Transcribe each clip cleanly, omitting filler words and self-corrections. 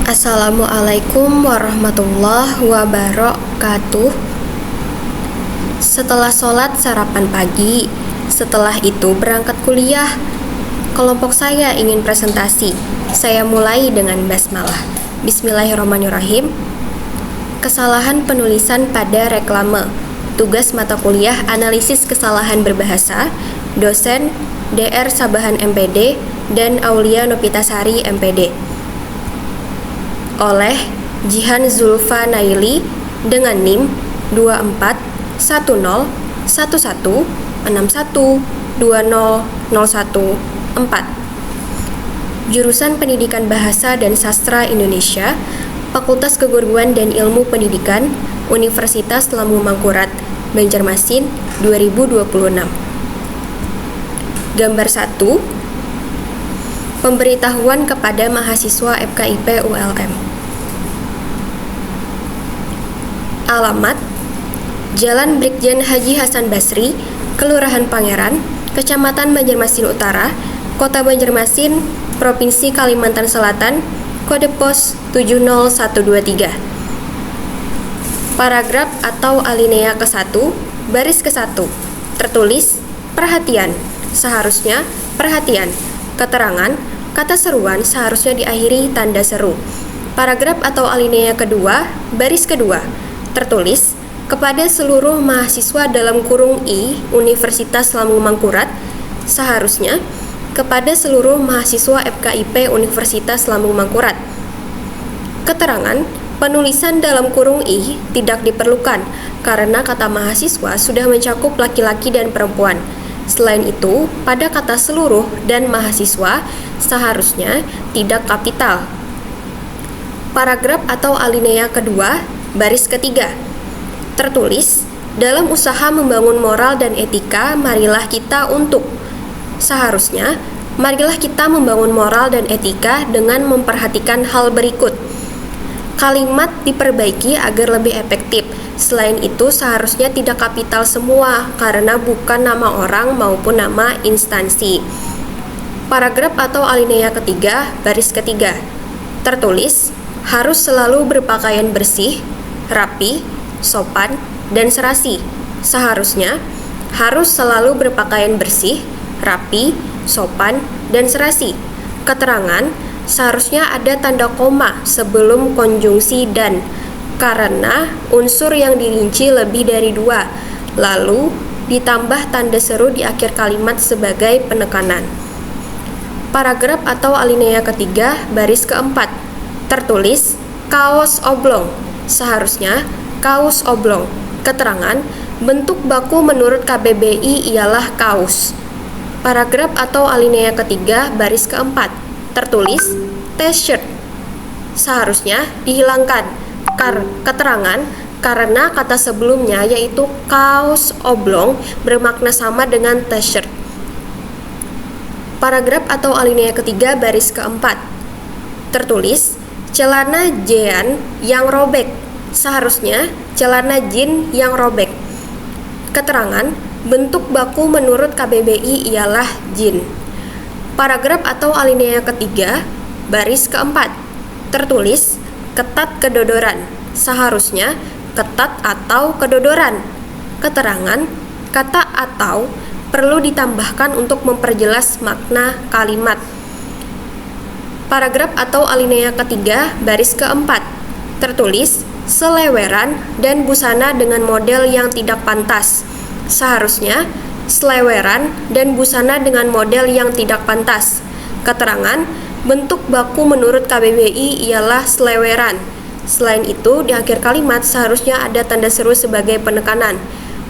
Assalamualaikum warahmatullahi wabarakatuh. Setelah sholat sarapan pagi, setelah itu berangkat kuliah. Kelompok saya ingin presentasi. Saya mulai dengan basmalah. Bismillahirrahmanirrahim. Kesalahan penulisan pada reklame. Tugas mata kuliah analisis kesalahan berbahasa. Dosen DR Sabahan MPD dan Aulia Nopitasari MPD. Oleh Jihan Zulfa Naili dengan NIM 24116161200114. Jurusan Pendidikan Bahasa dan Sastra Indonesia, Fakultas Keguruan dan Ilmu Pendidikan, Universitas Lampung Mangkurat, Banjarmasin 2026. Gambar 1. Pemberitahuan kepada mahasiswa FKIP ULM. Alamat: Jalan Brigjen Haji Hasan Basri, Kelurahan Pangeran, Kecamatan Banjarmasin Utara, Kota Banjarmasin, Provinsi Kalimantan Selatan, Kode Pos 70123. Paragraf atau alinea ke-1, baris ke-1. Tertulis: perhatian, seharusnya perhatian. Keterangan, kata seruan seharusnya diakhiri tanda seru. Paragraf atau alinea kedua, baris kedua. Tertulis: kepada seluruh mahasiswa dalam kurung I Universitas Lampung Mangkurat, seharusnya kepada seluruh mahasiswa FKIP Universitas Lampung Mangkurat. Keterangan, penulisan dalam kurung I tidak diperlukan karena kata mahasiswa sudah mencakup laki-laki dan perempuan. Selain itu, pada kata seluruh dan mahasiswa seharusnya tidak kapital. Paragraf atau alinea kedua, baris ketiga. Tertulis: dalam usaha membangun moral dan etika, marilah kita untuk. Seharusnya, marilah kita membangun moral dan etika dengan memperhatikan hal berikut. Kalimat diperbaiki agar lebih efektif. Selain itu, seharusnya tidak kapital semua karena bukan nama orang maupun nama instansi. Paragraf atau alinea ketiga, baris ketiga. Tertulis: harus selalu berpakaian bersih, rapi, sopan, dan serasi. Seharusnya harus selalu berpakaian bersih, rapi, sopan, dan serasi. Keterangan, seharusnya ada tanda koma sebelum konjungsi dan, karena unsur yang dirinci lebih dari 2, lalu ditambah tanda seru di akhir kalimat sebagai penekanan. Paragraf atau alinea ketiga, baris keempat. Tertulis: kaos oblong. Seharusnya kaos oblong. Keterangan, bentuk baku menurut KBBI ialah kaos. Paragraf atau alinea ketiga, baris keempat. Tertulis: t-shirt. Seharusnya dihilangkan. Keterangan, karena kata sebelumnya yaitu kaos oblong bermakna sama dengan t-shirt. Paragraf atau alinea ketiga, baris keempat. Tertulis: celana jean yang robek. Seharusnya celana jean yang robek. Keterangan, bentuk baku menurut KBBI ialah jean. Paragraf atau alinea ketiga, baris keempat. Tertulis: ketat kedodoran. Seharusnya ketat atau kedodoran. Keterangan, kata atau perlu ditambahkan untuk memperjelas makna kalimat. Paragraf atau alinea ketiga, baris keempat. Tertulis: seleweran dan busana dengan model yang tidak pantas. Seharusnya seleweran dan busana dengan model yang tidak pantas. Keterangan, bentuk baku menurut KBBI ialah seleweran. Selain itu, di akhir kalimat seharusnya ada tanda seru sebagai penekanan.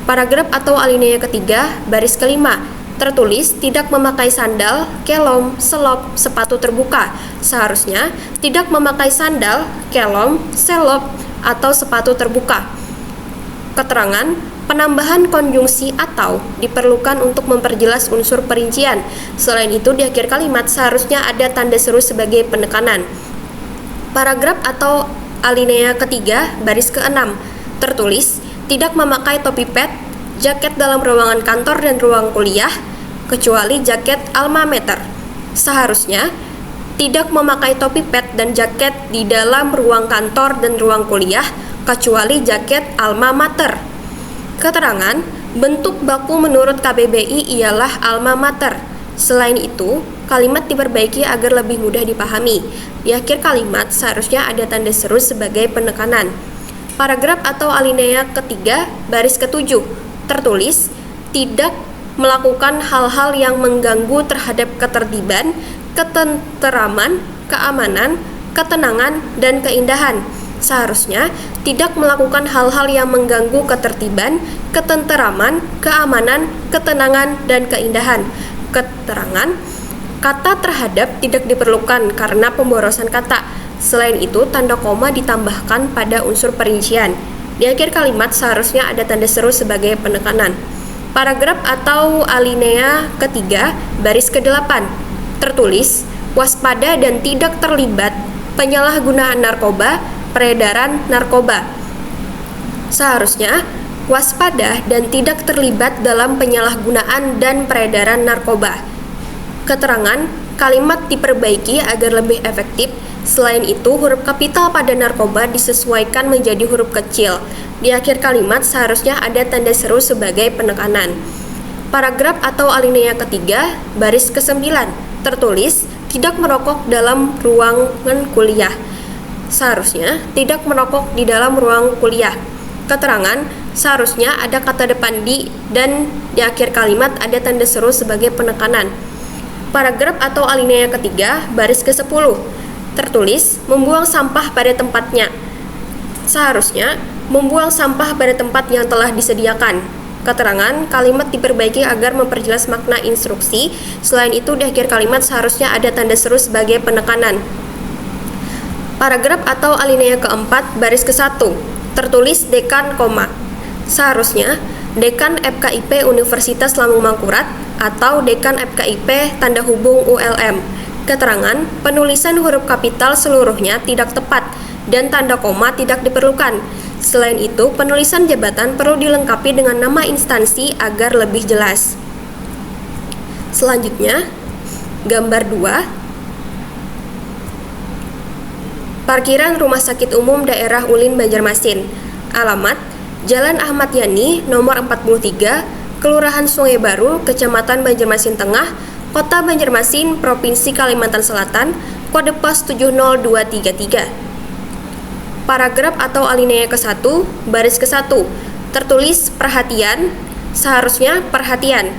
Paragraf atau alinea ketiga, baris kelima. Tertulis: tidak memakai sandal, kelom, selop, sepatu terbuka. Seharusnya tidak memakai sandal, kelom, selop, atau sepatu terbuka. Keterangan, penambahan konjungsi atau diperlukan untuk memperjelas unsur perincian. Selain itu, di akhir kalimat seharusnya ada tanda seru sebagai penekanan. Paragraf atau alinea ketiga, baris ke-6. Tertulis: tidak memakai topi pet, jaket dalam ruangan kantor dan ruang kuliah, kecuali jaket alma mater. Seharusnya tidak memakai topi pet dan jaket di dalam ruang kantor dan ruang kuliah, kecuali jaket alma mater. Keterangan, bentuk baku menurut KBBI ialah alma mater. Selain itu, kalimat diperbaiki agar lebih mudah dipahami. Di akhir kalimat seharusnya ada tanda seru sebagai penekanan. Paragraf atau alinea ketiga, baris ketujuh, tertulis, tidak melakukan hal-hal yang mengganggu terhadap ketertiban, ketenteraman, keamanan, ketenangan, dan keindahan. Seharusnya tidak melakukan hal-hal yang mengganggu ketertiban, ketenteraman, keamanan, ketenangan, dan keindahan. Keterangan, kata terhadap tidak diperlukan karena pemborosan kata. Selain itu, tanda koma ditambahkan pada unsur perincian. Di akhir kalimat seharusnya ada tanda seru sebagai penekanan. Paragraf atau alinea ketiga, baris ke-8, tertulis, waspada dan tidak terlibat penyalahgunaan narkoba, peredaran narkoba. Seharusnya waspada dan tidak terlibat dalam penyalahgunaan dan peredaran narkoba. Keterangan, kalimat diperbaiki agar lebih efektif. Selain itu, huruf kapital pada narkoba disesuaikan menjadi huruf kecil. Di akhir kalimat seharusnya ada tanda seru sebagai penekanan. Paragraf atau alinea ketiga, baris ke-9, tertulis, tidak merokok dalam ruangan kuliah. Seharusnya tidak merokok di dalam ruang kuliah. Keterangan, seharusnya ada kata depan di dan di akhir kalimat ada tanda seru sebagai penekanan. Paragraf atau alinea ketiga, baris ke-10, tertulis, membuang sampah pada tempatnya. Seharusnya membuang sampah pada tempat yang telah disediakan. Keterangan, kalimat diperbaiki agar memperjelas makna instruksi. Selain itu, di akhir kalimat seharusnya ada tanda seru sebagai penekanan. Paragraf atau alinea keempat, baris ke-1, tertulis dekan, koma. Seharusnya dekan FKIP Universitas Lambung Mangkurat atau dekan FKIP tanda hubung ULM. Keterangan, penulisan huruf kapital seluruhnya tidak tepat dan tanda koma tidak diperlukan. Selain itu, penulisan jabatan perlu dilengkapi dengan nama instansi agar lebih jelas. Selanjutnya, gambar 2. Parkiran Rumah Sakit Umum Daerah Ulin Banjarmasin. Alamat, Jalan Ahmad Yani, nomor 43, Kelurahan Sungai Baru, Kecamatan Banjarmasin Tengah, Kota Banjarmasin, Provinsi Kalimantan Selatan, kode pos 70233. Paragraf atau alinea ke-1, baris ke-1, tertulis perhatian, seharusnya perhatian.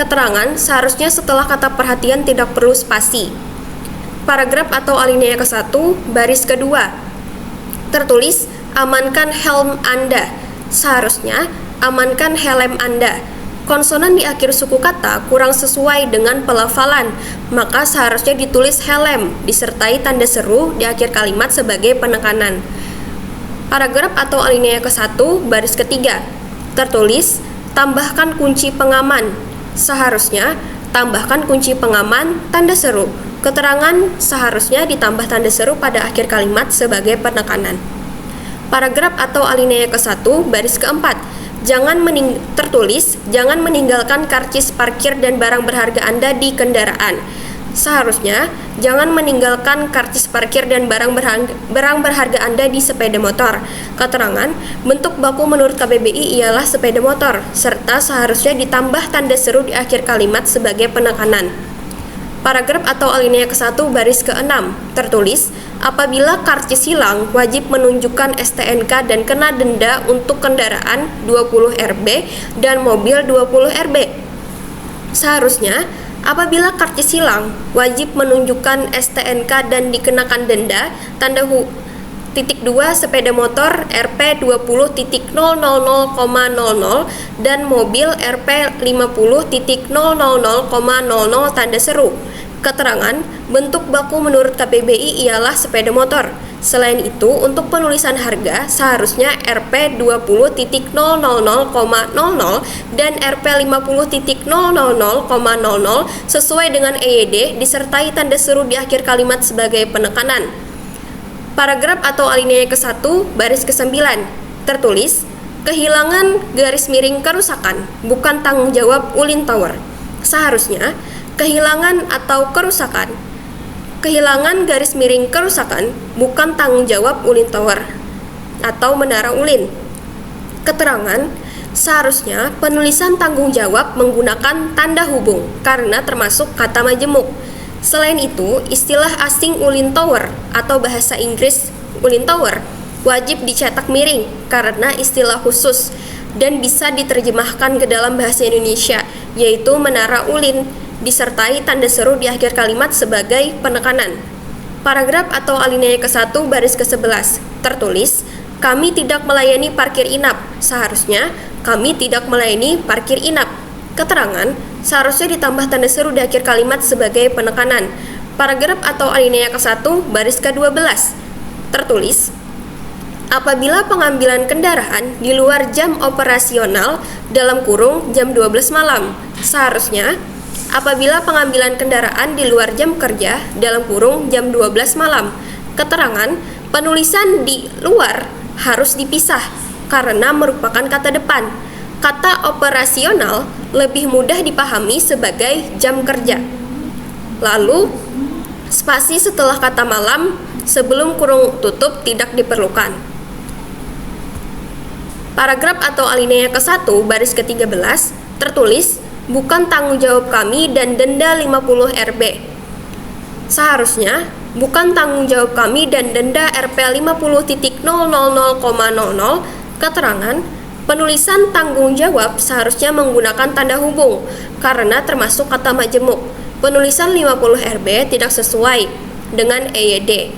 Keterangan, seharusnya setelah kata perhatian tidak perlu spasi. Paragraf atau alinea ke-1, baris ke-2, tertulis amankan helm Anda. Seharusnya amankan helm Anda. Konsonan di akhir suku kata kurang sesuai dengan pelafalan, maka seharusnya ditulis helm disertai tanda seru di akhir kalimat sebagai penekanan. Paragraf atau alinea ke-1, baris ke-3, tertulis tambahkan kunci pengaman. Seharusnya tambahkan kunci pengaman tanda seru. Keterangan, seharusnya ditambah tanda seru pada akhir kalimat sebagai penekanan. Paragraf atau alinea ke-1, baris ke-4, tertulis, jangan meninggalkan karcis parkir dan barang berharga Anda di kendaraan. Seharusnya, jangan meninggalkan karcis parkir dan barang berharga Anda di sepeda motor. Keterangan, bentuk baku menurut KBBI ialah sepeda motor, serta seharusnya ditambah tanda seru di akhir kalimat sebagai penekanan. Paragraf atau alinea ke-1, baris ke-6, tertulis, apabila karcis hilang, wajib menunjukkan STNK dan kena denda untuk kendaraan 20 Rb dan mobil 20 Rb. Seharusnya, apabila karcis hilang, wajib menunjukkan STNK dan dikenakan denda tanda titik 2 sepeda motor Rp 20.000,00 dan mobil Rp 50.000,00 tanda seru. Keterangan, bentuk baku menurut KBBI ialah sepeda motor. Selain itu, untuk penulisan harga seharusnya Rp 20.000,00 dan Rp 50.000,00 sesuai dengan EYD disertai tanda seru di akhir kalimat sebagai penekanan. Paragraf atau alinea ke-1, baris ke-9, tertulis, kehilangan garis miring kerusakan, bukan tanggung jawab Ulin Tower. Seharusnya, kehilangan atau kerusakan Kehilangan garis miring kerusakan bukan tanggung jawab Ulin Tower atau Menara Ulin. Keterangan, seharusnya penulisan tanggung jawab menggunakan tanda hubung karena termasuk kata majemuk. Selain itu, istilah asing Ulin Tower atau bahasa Inggris Ulin Tower wajib dicetak miring karena istilah khusus dan bisa diterjemahkan ke dalam bahasa Indonesia, yaitu Menara Ulin, disertai tanda seru di akhir kalimat sebagai penekanan. Paragraf atau alinea ke-1 baris ke-11 tertulis, kami tidak melayani parkir inap. Seharusnya, kami tidak melayani parkir inap. Keterangan, seharusnya ditambah tanda seru di akhir kalimat sebagai penekanan. Paragraf atau alinea ke-1 baris ke-12 tertulis, apabila pengambilan kendaraan di luar jam operasional dalam kurung jam 12 malam. Seharusnya, apabila pengambilan kendaraan di luar jam kerja dalam kurung jam 12 malam. Keterangan, penulisan di luar harus dipisah karena merupakan kata depan. Kata operasional lebih mudah dipahami sebagai jam kerja. Lalu, spasi setelah kata malam sebelum kurung tutup tidak diperlukan. Paragraf atau alinea ke-1 baris ke-13 tertulis, bukan tanggung jawab kami dan denda 50 Rp. Seharusnya, bukan tanggung jawab kami dan denda Rp 50.000,00. Keterangan, penulisan tanggung jawab seharusnya menggunakan tanda hubung karena termasuk kata majemuk. Penulisan 50 Rp tidak sesuai dengan EYD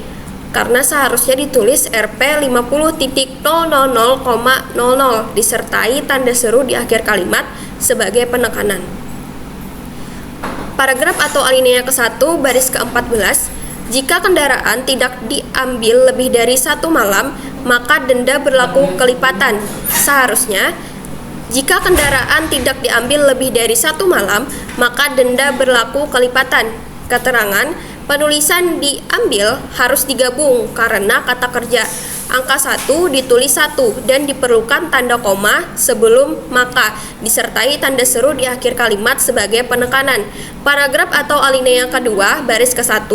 karena seharusnya ditulis Rp 50.000,00 disertai tanda seru di akhir kalimat sebagai penekanan. Paragraf atau alinea ke-1 baris ke-14, jika kendaraan tidak diambil lebih dari 1 malam, maka denda berlaku kelipatan. Seharusnya, jika kendaraan tidak diambil lebih dari 1 malam, maka denda berlaku kelipatan. Keterangan, penulisan diambil harus digabung karena kata kerja. Angka 1 ditulis 1 dan diperlukan tanda koma sebelum maka, disertai tanda seru di akhir kalimat sebagai penekanan. Paragraf atau alinea kedua baris ke-1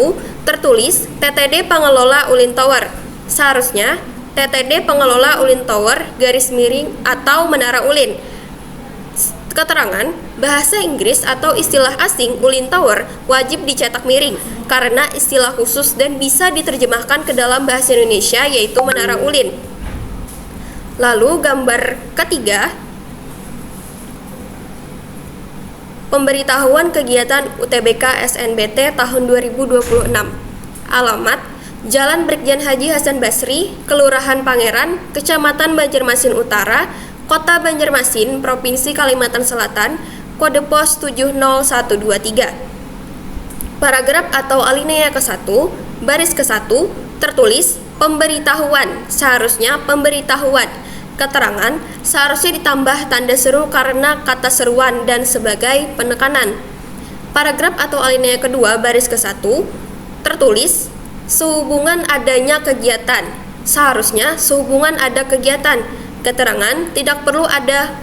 tertulis, TTD pengelola Ulin Tower. Seharusnya, TTD pengelola Ulin Tower garis miring atau Menara Ulin. Keterangan, bahasa Inggris atau istilah asing Ulin Tower wajib dicetak miring karena istilah khusus dan bisa diterjemahkan ke dalam bahasa Indonesia, yaitu Menara Ulin. Lalu gambar ketiga, pemberitahuan kegiatan UTBK SNBT tahun 2026. Alamat, Jalan Brigjen Haji Hasan Basri, Kelurahan Pangeran, Kecamatan Banjarmasin Utara, Kota Banjarmasin, Provinsi Kalimantan Selatan, kode pos 70123. Paragraf atau alinea ke-1, baris ke-1, tertulis pemberitahuan, seharusnya pemberitahuan. Keterangan, seharusnya ditambah tanda seru karena kata seruan dan sebagai penekanan. Paragraf atau alinea kedua, baris ke-1, tertulis sehubungan adanya kegiatan. Seharusnya sehubungan ada kegiatan. Keterangan, tidak perlu ada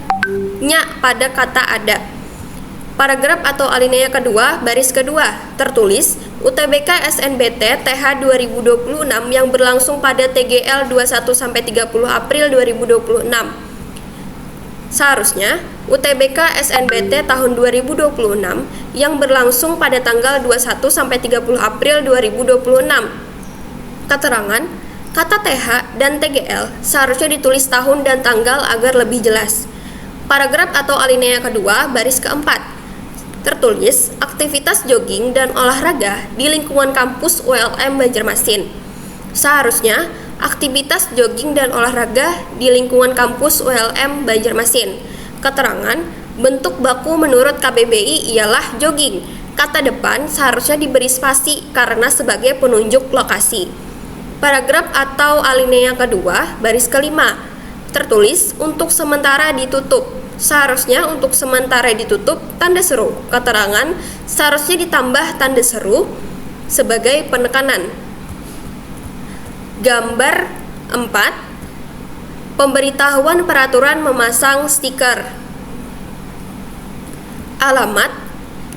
nya pada kata ada. Paragraf atau alinea kedua, baris kedua, tertulis UTBK SNBT TH 2026 yang berlangsung pada TGL 21-30 April 2026. Seharusnya, UTBK SNBT tahun 2026 yang berlangsung pada tanggal 21-30 April 2026. Keterangan, kata TH dan TGL seharusnya ditulis tahun dan tanggal agar lebih jelas. Paragraf atau alinea kedua, baris keempat, tertulis aktivitas jogging dan olahraga di lingkungan kampus ULM Banjarmasin. Seharusnya aktivitas jogging dan olahraga di lingkungan kampus ULM Banjarmasin. Keterangan, bentuk baku menurut KBBI ialah jogging. Kata depan seharusnya diberi spasi karena sebagai penunjuk lokasi. Paragraf atau alinea kedua, baris kelima, tertulis untuk sementara ditutup. Seharusnya untuk sementara ditutup tanda seru. Keterangan, seharusnya ditambah tanda seru sebagai penekanan. Gambar 4, pemberitahuan peraturan memasang stiker. Alamat,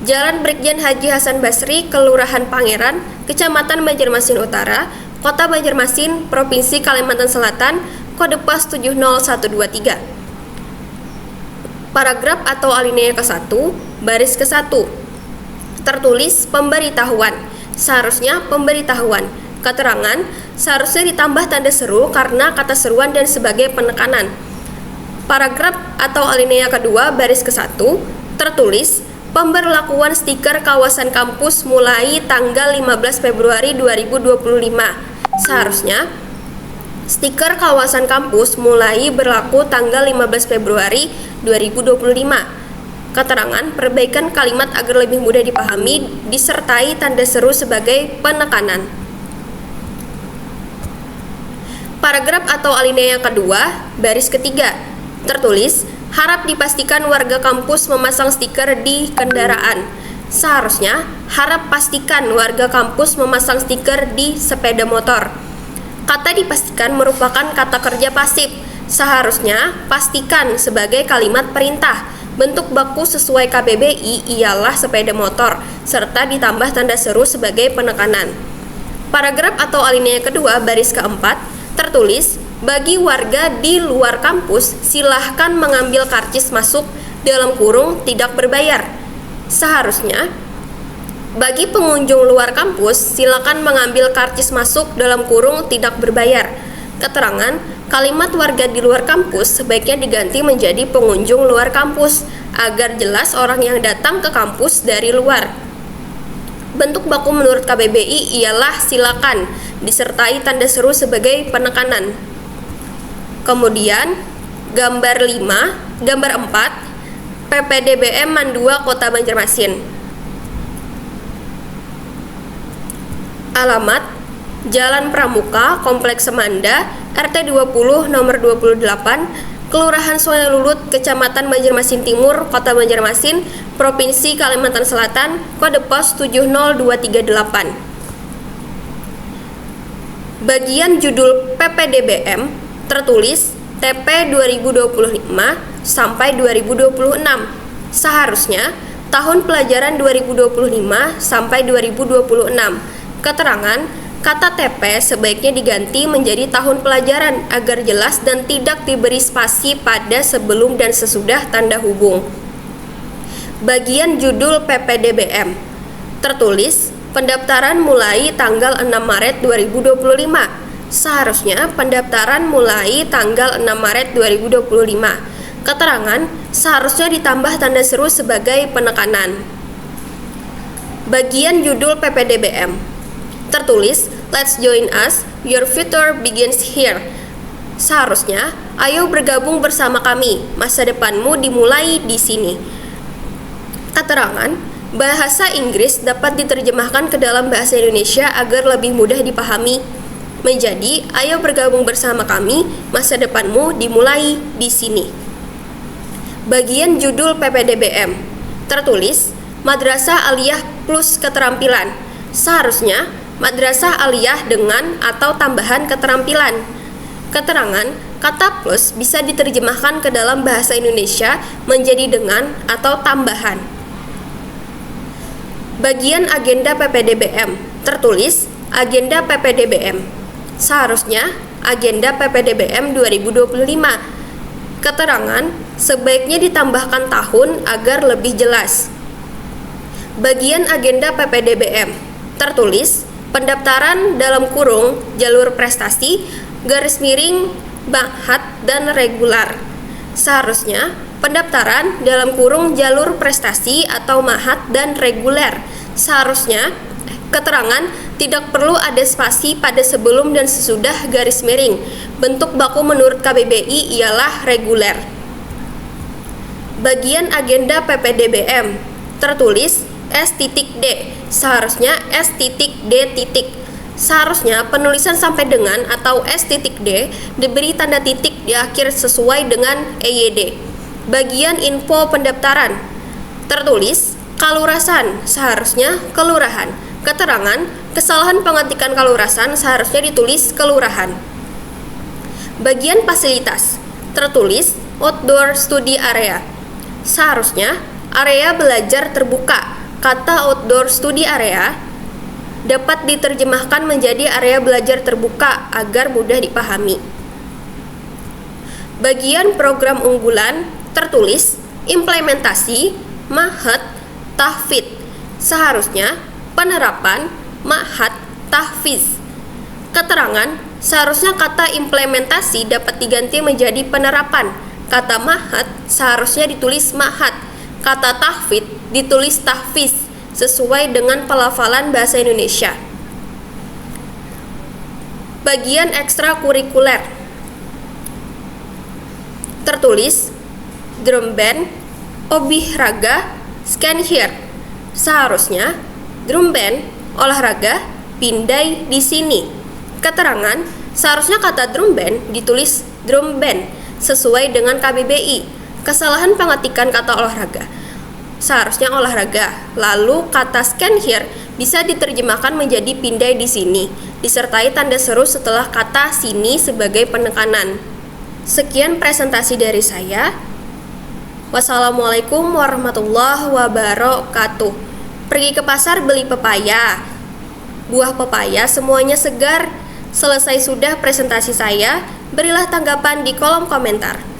Jalan Brigjen Haji Hasan Basri, Kelurahan Pangeran, Kecamatan Banjarmasin Utara, Kota Banjarmasin, Provinsi Kalimantan Selatan, kode pos 70123. Paragraf atau alinea ke-1, baris ke-1. Tertulis pemberitahuan, seharusnya pemberitahuan. Keterangan, seharusnya ditambah tanda seru karena kata seruan dan sebagai penekanan. Paragraf atau alinea kedua, baris ke-1, tertulis pemberlakuan stiker kawasan kampus mulai tanggal 15 Februari 2025. Seharusnya stiker kawasan kampus mulai berlaku tanggal 15 Februari 2025. Keterangan, perbaikan kalimat agar lebih mudah dipahami disertai tanda seru sebagai penekanan. Paragraf atau alinea kedua, baris ketiga, tertulis harap dipastikan warga kampus memasang stiker di kendaraan. Seharusnya harap pastikan warga kampus memasang stiker di sepeda motor. Kata dipastikan merupakan kata kerja pasif. Seharusnya pastikan sebagai kalimat perintah. Bentuk baku sesuai KBBI ialah sepeda motor, serta ditambah tanda seru sebagai penekanan. Paragraf atau alinea kedua, baris keempat, tertulis bagi warga di luar kampus silahkan mengambil karcis masuk dalam kurung tidak berbayar. Seharusnya bagi pengunjung luar kampus silakan mengambil karcis masuk dalam kurung tidak berbayar. Keterangan, kalimat warga di luar kampus sebaiknya diganti menjadi pengunjung luar kampus agar jelas orang yang datang ke kampus dari luar. Bentuk baku menurut KBBI ialah silakan disertai tanda seru sebagai penekanan. Kemudian gambar 4 PPDBM Man 2 Kota Banjarmasin. Alamat Jalan Pramuka, Kompleks Semanda, RT 20 nomor 28, Kelurahan Sungai Lulut, Kecamatan Banjarmasin Timur, Kota Banjarmasin, Provinsi Kalimantan Selatan, kode pos 70238. Bagian judul PPDBM tertulis TP 2025 sampai 2026. Seharusnya tahun pelajaran 2025 sampai 2026. Keterangan, kata TP sebaiknya diganti menjadi tahun pelajaran agar jelas dan tidak diberi spasi pada sebelum dan sesudah tanda hubung. Bagian judul PPDBM tertulis pendaftaran mulai tanggal 6 Maret 2025. Seharusnya pendaftaran mulai tanggal 6 Maret 2025. Keterangan, seharusnya ditambah tanda seru sebagai penekanan. Bagian judul PPDBM tertulis Let's join us, your future begins here. Seharusnya, ayo bergabung bersama kami, masa depanmu dimulai di sini. Keterangan, bahasa Inggris dapat diterjemahkan ke dalam bahasa Indonesia agar lebih mudah dipahami. Menjadi, ayo bergabung bersama kami, masa depanmu dimulai di sini. Bagian judul PPDBM tertulis Madrasah Aliyah plus keterampilan. Seharusnya Madrasah Aliyah dengan atau tambahan keterampilan. Keterangan, kata plus bisa diterjemahkan ke dalam bahasa Indonesia menjadi dengan atau tambahan. Bagian agenda PPDBM tertulis agenda PPDBM. Seharusnya agenda PPDBM 2025. Keterangan, sebaiknya ditambahkan tahun agar lebih jelas. Bagian agenda PPDBM tertulis pendaftaran dalam kurung jalur prestasi garis miring mahat dan regular. Seharusnya pendaftaran dalam kurung jalur prestasi atau mahat dan reguler. Seharusnya keterangan tidak perlu ada spasi pada sebelum dan sesudah garis miring. Bentuk baku menurut KBBI ialah reguler. Bagian agenda PPDBM tertulis S.D. Seharusnya S.D. Seharusnya penulisan sampai dengan atau S.D diberi tanda titik di akhir sesuai dengan EYD. Bagian info pendaftaran tertulis kalurasan, seharusnya kelurahan. Keterangan, kesalahan pengetikan kalurasan seharusnya ditulis kelurahan. Bagian fasilitas tertulis outdoor study area. Seharusnya area belajar terbuka. kata outdoor study area dapat diterjemahkan menjadi area belajar terbuka agar mudah dipahami. Bagian program unggulan tertulis implementasi, ma'had, tahfidz. Seharusnya penerapan, ma'had, tahfidz. Keterangan, seharusnya kata implementasi dapat diganti menjadi penerapan. Kata ma'had seharusnya ditulis ma'had. Kata tahfidz ditulis tahfidz sesuai dengan pelafalan bahasa Indonesia. Bagian ekstrakurikuler tertulis drum band, olahraga, scan here. Seharusnya drum band, olahraga, pindai di sini. Keterangan, seharusnya kata drum band ditulis drum band sesuai dengan KBBI. Kesalahan pengetikan kata olahraga, seharusnya olahraga. Lalu kata scan here bisa diterjemahkan menjadi pindai di sini, disertai tanda seru setelah kata sini sebagai penekanan. Sekian presentasi dari saya. Wassalamualaikum warahmatullahi wabarakatuh. Pergi ke pasar beli pepaya. Buah pepaya semuanya segar. Selesai sudah presentasi saya. Berilah tanggapan di kolom komentar.